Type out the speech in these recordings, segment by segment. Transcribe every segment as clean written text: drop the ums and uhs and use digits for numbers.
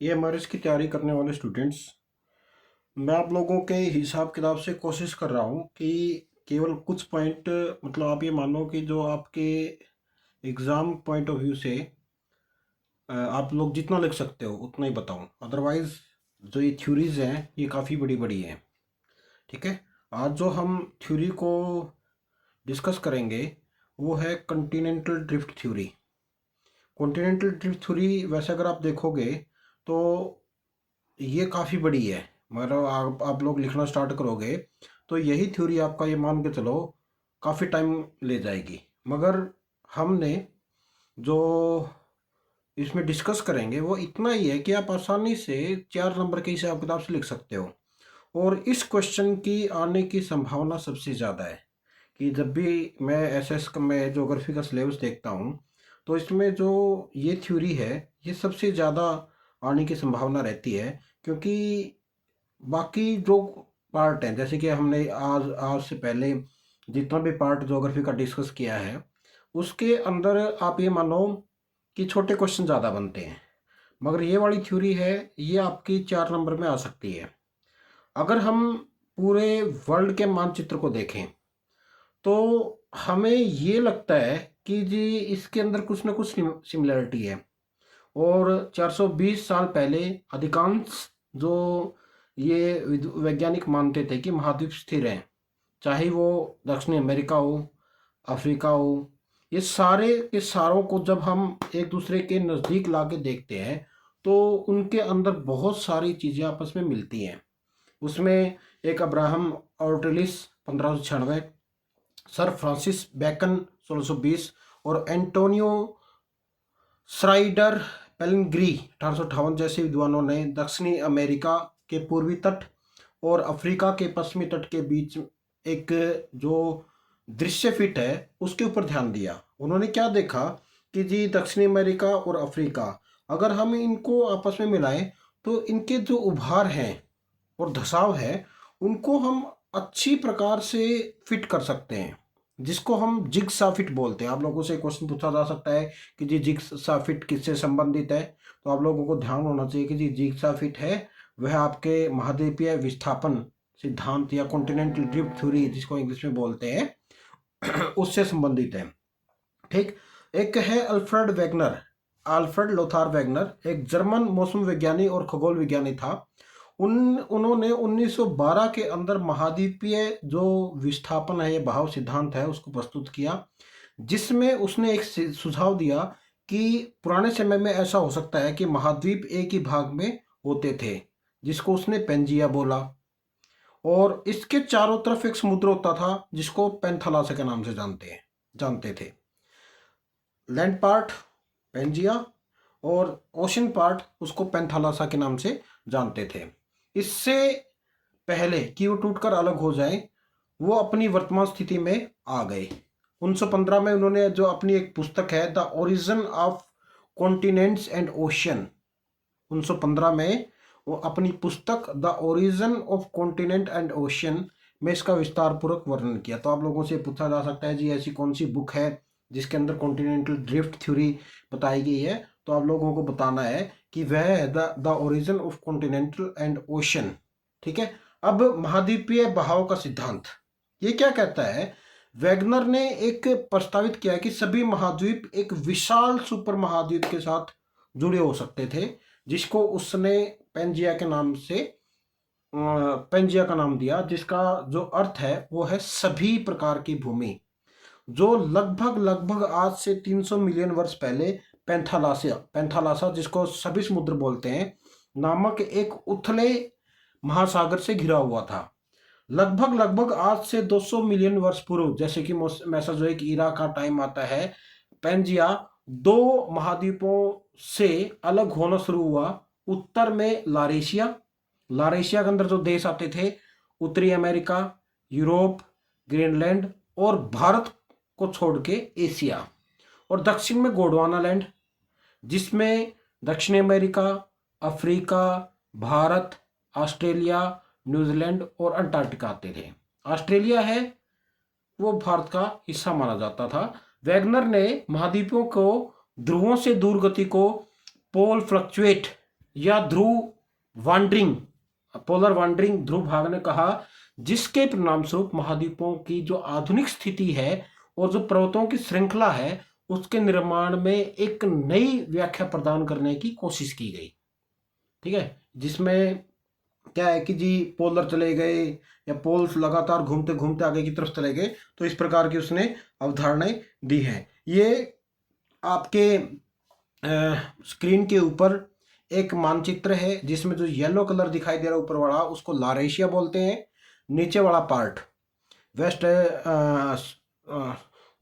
ये एमआरएस की तैयारी करने वाले स्टूडेंट्स, मैं आप लोगों के हिसाब किताब से कोशिश कर रहा हूँ कि केवल कुछ पॉइंट, मतलब आप ये मानो कि जो आपके एग्ज़ाम पॉइंट ऑफ व्यू से आप लोग जितना लिख सकते हो उतना ही बताऊँ। अदरवाइज़ जो ये थ्योरीज हैं ये काफ़ी बड़ी बड़ी हैं। ठीक है। आज जो हम थ्योरी को डिस्कस करेंगे वो है continental drift theory. Continental drift theory वैसे अगर आप देखोगे तो ये काफ़ी बड़ी है। मगर आप लोग लिखना स्टार्ट करोगे तो यही थ्योरी आपका, ये मान के चलो, काफ़ी टाइम ले जाएगी। मगर हमने जो इसमें डिस्कस करेंगे वो इतना ही है कि आप आसानी से 4 नंबर के हिसाब किताब से लिख सकते हो। और इस क्वेश्चन की आने की संभावना सबसे ज़्यादा है कि जब भी मैं एसएस का, मैं ज्योग्राफी का सिलेबस देखता हूँ, तो इसमें जो ये थ्योरी है ये सबसे ज़्यादा आने की संभावना रहती है। क्योंकि बाकी जो पार्ट हैं, जैसे कि हमने आज आज से पहले जितना भी पार्ट ज्योग्राफी का डिस्कस किया है, उसके अंदर आप ये मानो कि छोटे क्वेश्चन ज़्यादा बनते हैं। मगर ये वाली थ्योरी है, ये आपकी 4 नंबर में आ सकती है। अगर हम पूरे वर्ल्ड के मानचित्र को देखें तो हमें ये लगता है कि जी इसके अंदर कुछ ना कुछ सिमिलरिटी है। और 420 साल पहले अधिकांश जो ये वैज्ञानिक मानते थे कि महाद्वीप स्थिर हैं, चाहे वो दक्षिणी अमेरिका हो, अफ्रीका हो, ये सारे के सारों को जब हम एक दूसरे के नज़दीक ला के देखते हैं तो उनके अंदर बहुत सारी चीज़ें आपस में मिलती हैं। उसमें एक अब्राहम ऑर्टेलिस 1596, सर फ्रांसिस बैकन 1620 और एंटोनियो श्राइडर पेलिग्री 1858 जैसे विद्वानों ने दक्षिणी अमेरिका के पूर्वी तट और अफ्रीका के पश्चिमी तट के बीच एक जो दृश्य फिट है उसके ऊपर ध्यान दिया। उन्होंने क्या देखा कि जी दक्षिणी अमेरिका और अफ्रीका, अगर हम इनको आपस में मिलाएं तो इनके जो उभार हैं और धसाव है उनको हम अच्छी प्रकार से फिट कर सकते हैं, जिसको हम जिग्सा फिट बोलते हैं। आप लोगों से क्वेश्चन पूछा जा सकता है कि जी जिग्सा फिट किससे संबंधित है, तो आप लोगों को ध्यान होना चाहिए कि जी जिग्सा फिट है वह आपके महाद्वीपीय विस्थापन सिद्धांत या कॉन्टिनेंटल ड्रिफ्ट थ्योरी जिसको इंग्लिश में बोलते हैं उससे संबंधित है। ठीक। एक है Alfred Wegener, Alfred Lothar Wagner एक जर्मन मौसम विज्ञानी और खगोल विज्ञानी था। उन्होंने 1912 के अंदर महाद्वीपीय जो विस्थापन है, ये बहाव सिद्धांत है, उसको प्रस्तुत किया, जिसमें उसने एक सुझाव दिया कि पुराने समय में ऐसा हो सकता है कि महाद्वीप एक ही भाग में होते थे, जिसको उसने पेंजिया बोला। और इसके चारों तरफ एक समुद्र होता था जिसको पेंथालासा के नाम से जानते थे। लैंड पार्ट पेंजिया और ओशन पार्ट उसको पेंथालासा के नाम से जानते थे। इससे पहले कि वो टूटकर अलग हो जाए, वो अपनी वर्तमान स्थिति में आ गए। 1915 में उन्होंने जो अपनी एक पुस्तक है the origin of continents and ocean, 1915 में वो अपनी पुस्तक the origin of continent and ocean में इसका विस्तार पूर्वक वर्णन किया। तो आप लोगों से पूछा जा सकता है जी ऐसी कौन सी बुक है जिसके अंदर कॉन्टिनेंटल ड्रिफ्ट थ्योरी बताई गई है, तो आप लोगों को बताना है कि वह है the origin of continental and ocean. ठीक है। अब महाद्वीपीय बहाव का सिद्धांत ये क्या कहता है? वैगनर ने एक प्रस्तावित किया कि सभी महाद्वीप एक विशाल सुपर महाद्वीप के साथ जुड़े हो सकते थे, जिसको उसने पेंजिया के नाम से पेंजिया का नाम दिया, जिसका जो अर्थ है वो है सभी प्रकार की भूमि, जो लगभग लगभग आज से 300 मिलियन वर्ष पहले पेंथालासा जिसको सभी समुद्र बोलते हैं नामक एक उथले महासागर से घिरा हुआ था। लगभग लगभग आज से 200 मिलियन वर्ष पूर्व, जैसे कि मेसोजोइक ईरा का टाइम आता है, पेंजिया दो महाद्वीपों से अलग होना शुरू हुआ। उत्तर में लारेशिया, लारेशिया के अंदर जो देश आते थे, उत्तरी अमेरिका, यूरोप, ग्रीनलैंड और भारत को छोड़ के एशिया, और दक्षिण में गोंडवाना लैंड, जिसमें दक्षिणी America, Africa, Bharat, Australia, New Zealand और अंटार्कटिका आते थे। ऑस्ट्रेलिया है वो भारत का हिस्सा माना जाता था। वैगनर ने महाद्वीपों को ध्रुवों से दूर गति को पोल फ्लक्चुएट या ध्रुव वांडरिंग, पोलर वांडरिंग ध्रुव भाग ने कहा, जिसके परिणाम स्वरूप महाद्वीपों की जो आधुनिक स्थिति है और जो पर्वतों की श्रृंखला है उसके निर्माण में एक नई व्याख्या प्रदान करने की कोशिश की गई। ठीक है, जिसमें क्या है कि जी पोलर चले गए या पोल्स लगातार घूमते घूमते आगे की तरफ चले गए, तो इस प्रकार की उसने अवधारणाएं दी हैं। ये आपके स्क्रीन के ऊपर एक मानचित्र है जिसमें जो येलो कलर दिखाई दे रहा है ऊपर वाला उसको लारेशिया बोलते हैं, नीचे वाला पार्ट वेस्ट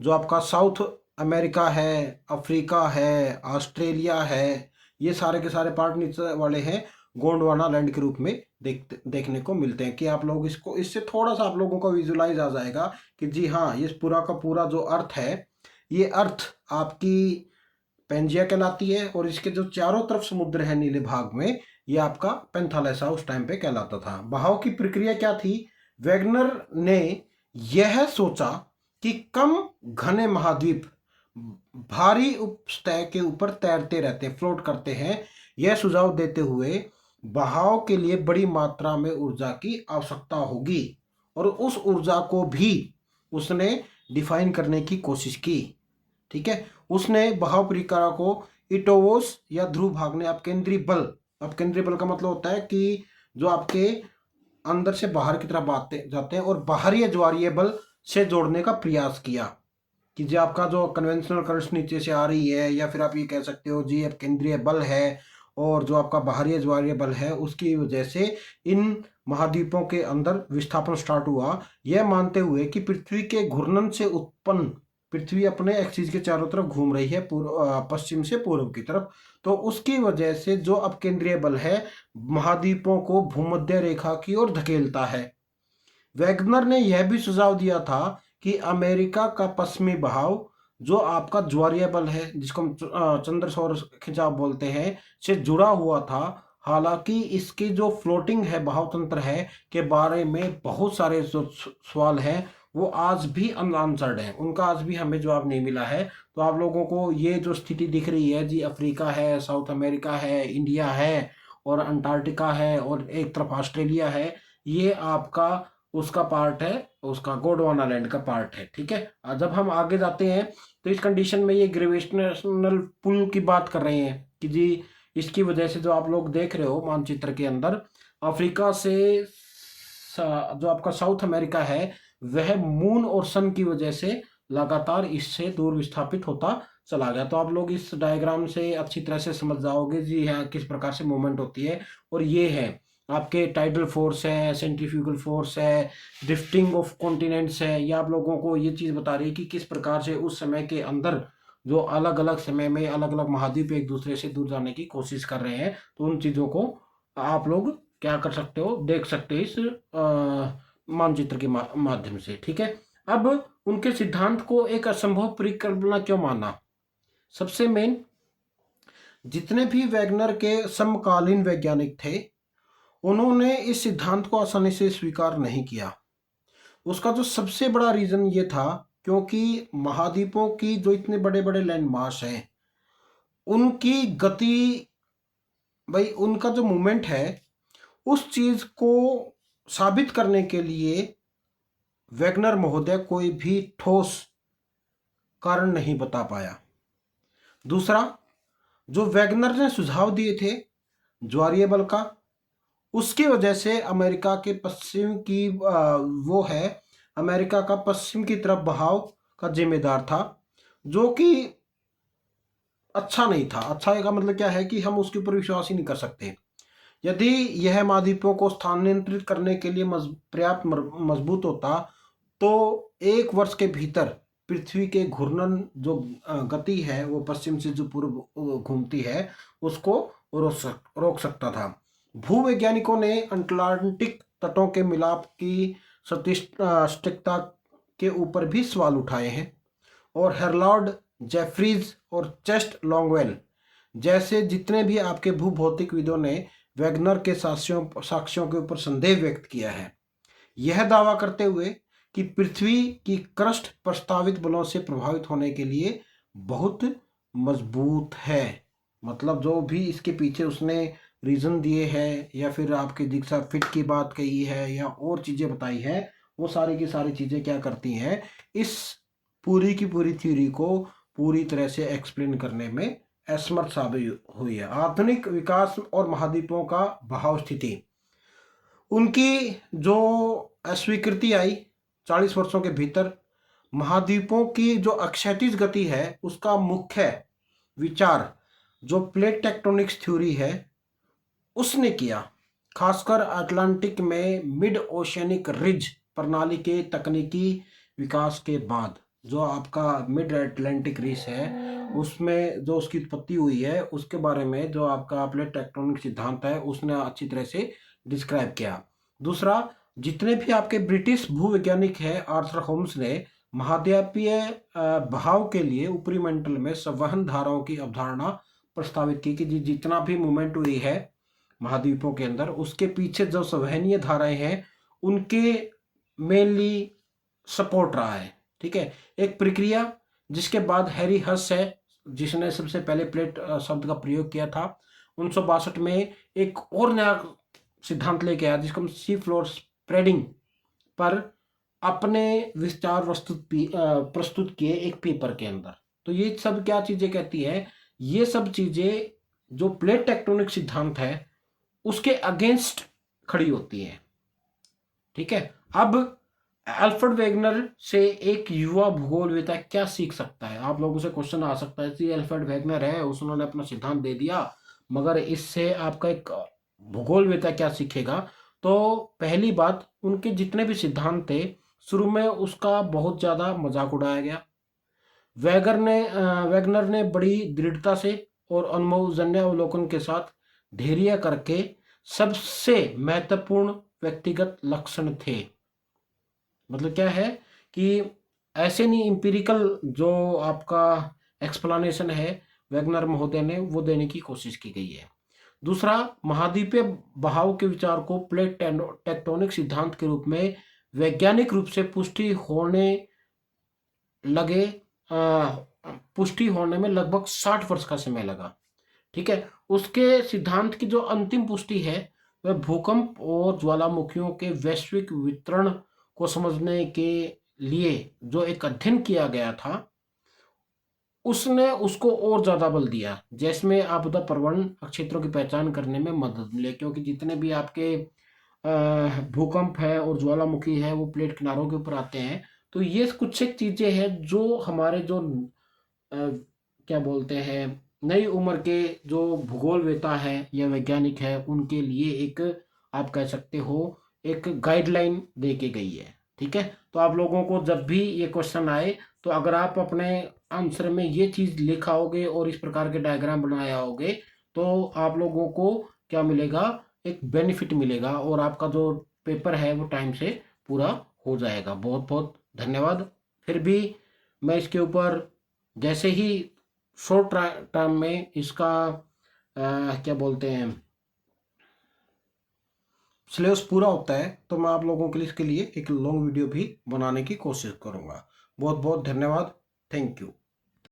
जो आपका साउथ अमेरिका है, अफ्रीका है, ऑस्ट्रेलिया है, ये सारे के सारे पार्ट नीचे वाले हैं गोंडवाना लैंड के रूप में देखने को मिलते हैं। कि आप लोग इसको, इससे थोड़ा सा आप लोगों को विजुलाइज आ जाएगा कि जी हाँ, ये पूरा का पूरा जो अर्थ है, ये अर्थ आपकी पेंजिया कहलाती है और इसके जो चारों तरफ समुद्र है नीले भाग में, ये आपका पेंथालेसा उस टाइम पे कहलाता था। बहाव की प्रक्रिया क्या थी? वैगनर ने यह सोचा कि कम घने महाद्वीप भारी उपसतह के ऊपर तैरते रहते, फ्लोट करते हैं। यह सुझाव देते हुए बहाव के लिए बड़ी मात्रा में ऊर्जा की आवश्यकता होगी और उस ऊर्जा को भी उसने डिफाइन करने की कोशिश की। ठीक है, उसने बहाव प्रक्रिया को इटोवोस या ध्रुव भाग ने अपकेंद्री बल, अपकेंद्री बल का मतलब होता है कि जो आपके अंदर से बाहर की तरफ आते जाते हैं और बाहरी ज्वारीय बल से जोड़ने का प्रयास किया। कि जो आपका जो कन्वेंशनल करंट नीचे से आ रही है, या फिर आप ये कह सकते हो जी अब केंद्रीय बल है और जो आपका बाहरी ज्वारीय बल है, उसकी वजह से इन महाद्वीपों के अंदर विस्थापन स्टार्ट हुआ। यह मानते हुए कि पृथ्वी के घूर्णन से उत्पन्न, पृथ्वी अपने एक्सिस के चारों तरफ घूम रही है पश्चिम से पूर्व की तरफ, तो उसकी वजह से जो अपकेंद्रीय बल है महाद्वीपों को भूमध्य रेखा की ओर धकेलता है। वैगनर ने यह भी सुझाव दिया था कि अमेरिका का पश्चिमी बहाव जो आपका ज्वारीय बल है, जिसको हम चंद्र सौर खिंचाव बोलते हैं, से जुड़ा हुआ था। हालांकि इसकी जो फ्लोटिंग है बहाव तंत्र है के बारे में बहुत सारे जो सवाल हैं वो आज भी अनआंसर्ड है, उनका आज भी हमें जवाब नहीं मिला है। तो आप लोगों को ये जो स्थिति दिख रही है जी, अफ्रीका है, साउथ अमेरिका है, इंडिया है और अंटार्कटिका है और एक तरफ ऑस्ट्रेलिया है, ये आपका उसका पार्ट है, उसका गोंडवाना लैंड का पार्ट है। ठीक है, जब हम आगे जाते हैं तो इस कंडीशन में ये ग्रेविटेशनल पुल की बात कर रहे हैं कि जी इसकी वजह से जो आप लोग देख रहे हो मानचित्र के अंदर, अफ्रीका से जो आपका साउथ अमेरिका है वह मून और सन की वजह से लगातार इससे दूर विस्थापित होता चला गया। तो आप लोग इस डायग्राम से अच्छी तरह से समझ जाओगे जी हाँ किस प्रकार से मूवमेंट होती है। और ये है आपके टाइडल फोर्स है, सेंट्रीफ्यूगल फोर्स है, ड्रिफ्टिंग ऑफ कॉन्टिनेंट्स है। ये आप लोगों को ये चीज़ बता रही है कि किस प्रकार से उस समय के अंदर जो अलग अलग समय में अलग अलग महाद्वीप एक दूसरे से दूर जाने की कोशिश कर रहे हैं। तो उन चीज़ों को आप लोग क्या कर सकते हो, देख सकते हो इस मानचित्र के माध्यम से। ठीक है, अब उनके सिद्धांत को एक असंभव परिकल्पना क्यों माना? सबसे मेन, जितने भी वैगनर के समकालीन वैज्ञानिक थे उन्होंने इस सिद्धांत को आसानी से स्वीकार नहीं किया। उसका जो सबसे बड़ा रीजन ये था क्योंकि महाद्वीपों की जो इतने बड़े बड़े लैंड मास हैं उनकी गति, भाई उनका जो मूवमेंट है उस चीज को साबित करने के लिए वैगनर महोदय कोई भी ठोस कारण नहीं बता पाया। दूसरा, जो वैगनर ने सुझाव दिए थे ज्वारीय बल का, उसकी वजह से अमेरिका के पश्चिम की वो है अमेरिका का पश्चिम की तरफ बहाव का जिम्मेदार था, जो कि अच्छा नहीं था। अच्छा का मतलब क्या है कि हम उसके ऊपर विश्वास ही नहीं कर सकते। यदि यह महाद्वीपों को स्थानांतरित करने के लिए पर्याप्त मजबूत होता तो 1 वर्ष के भीतर पृथ्वी के घूर्णन जो गति है वो पश्चिम से जो पूर्व घूमती है उसको रोक सकता था। भूवैज्ञानिकों ने अटलांटिक तटों के मिलाप की सटीकता के ऊपर भी सवाल उठाए हैं और हेरलॉर्ड जेफरीज और चेस्ट लॉन्गवेल जैसे जितने भी आपके भूभौतिकविदों ने वैगनर के साक्ष्यों के ऊपर संदेह व्यक्त किया है, यह दावा करते हुए कि पृथ्वी की क्रस्ट प्रस्तावित बलों से प्रभावित होने के लिए बहुत मजबूत है। मतलब जो भी इसके पीछे उसने रीज़न दिए हैं या फिर आपके दीक्षा फिट की बात कही है या और चीज़ें बताई है, वो सारी की सारी चीज़ें क्या करती हैं, इस पूरी की पूरी थ्योरी को पूरी तरह से एक्सप्लेन करने में असमर्थ साबित हुई है। आधुनिक विकास और महाद्वीपों का बहाव स्थिति, उनकी जो अस्वीकृति आई 40 वर्षों के भीतर, महाद्वीपों की जो अक्षैतिज गति है उसका मुख्य विचार जो प्लेट टेक्टोनिक्स थ्योरी है उसने किया, खासकर अटलांटिक में मिड ओशियनिक रिज प्रणाली के तकनीकी विकास के बाद। जो आपका मिड अटलांटिक रिज है उसमें जो उसकी उत्पत्ति हुई है उसके बारे में जो आपका प्लेट टेक्टोनिक सिद्धांत है उसने अच्छी तरह से डिस्क्राइब किया। दूसरा, जितने भी आपके ब्रिटिश भूवैज्ञानिक हैं, आर्थर होम्स ने महाद्वीपीय बहाव के लिए ऊपरी मंडल में संवहन धाराओं की अवधारणा प्रस्तावित की कि जितना भी मूवमेंट हुई है महाद्वीपों के अंदर उसके पीछे जो संवहनीय धाराएं हैं उनके मेनली सपोर्ट रहा है। ठीक है, एक प्रक्रिया जिसके बाद हैरी हस है जिसने सबसे पहले प्लेट शब्द का प्रयोग किया था 1962 में, एक और नया सिद्धांत लेके आया जिसको हम सी फ्लोर स्प्रेडिंग पर अपने विचार प्रस्तुत किए एक पेपर के अंदर। तो ये सब क्या चीजें कहती है, ये सब चीजें जो प्लेट टेक्टोनिक सिद्धांत है उसके अगेंस्ट खड़ी होती है। ठीक है, अब अल्फ्रेड वेगनर से एक युवा भूगोलवेता क्या सीख सकता है? आप लोगों से क्वेश्चन आ सकता है कि अल्फ्रेड वेगनर है उन्होंने अपना सिद्धांत दे दिया मगर इससे आपका एक भूगोलवेता क्या सीखेगा? तो पहली बात, उनके जितने भी सिद्धांत थे शुरू में उसका बहुत ज़्यादा मजाक उड़ाया गया। वैगनर ने बड़ी दृढ़ता से और अनुभवजन्य अवलोकन के साथ धैर्य करके सबसे महत्वपूर्ण व्यक्तिगत लक्षण थे। मतलब क्या है कि ऐसे नहीं, इंपिरिकल जो आपका एक्सप्लेनेशन है वैगनर महोदय ने वो देने की कोशिश की गई है। दूसरा, महाद्वीपीय बहाव के विचार को प्लेट टेक्टोनिक सिद्धांत के रूप में वैज्ञानिक रूप से लगे पुष्टि होने में लगभग 60 वर्ष का समय लगा। ठीक है, उसके सिद्धांत की जो अंतिम पुष्टि है वह भूकंप और ज्वालामुखियों के वैश्विक वितरण को समझने के लिए जो एक अध्ययन किया गया था उसने उसको और ज्यादा बल दिया, जिसमें आपदा प्रवण क्षेत्रों की पहचान करने में मदद मिले, क्योंकि जितने भी आपके भूकंप है और ज्वालामुखी है वो प्लेट किनारों के ऊपर आते हैं। तो ये कुछ एक चीजें हैं जो हमारे जो क्या बोलते हैं नई उम्र के जो भूगोलवेता है या वैज्ञानिक है उनके लिए एक, आप कह सकते हो, एक गाइडलाइन दे के गई है। ठीक है, तो आप लोगों को जब भी ये क्वेश्चन आए तो अगर आप अपने आंसर में ये चीज लिखा होगे और इस प्रकार के डायग्राम बनाया होगे तो आप लोगों को क्या मिलेगा, एक बेनिफिट मिलेगा और आपका जो पेपर है वो टाइम से पूरा हो जाएगा। बहुत बहुत धन्यवाद। फिर भी मैं इसके ऊपर जैसे ही शॉर्ट टर्म में इसका क्या बोलते हैं सिलेबस पूरा होता है तो मैं आप लोगों के लिए इसके लिए एक लॉन्ग वीडियो भी बनाने की कोशिश करूंगा। बहुत बहुत धन्यवाद। Thank you.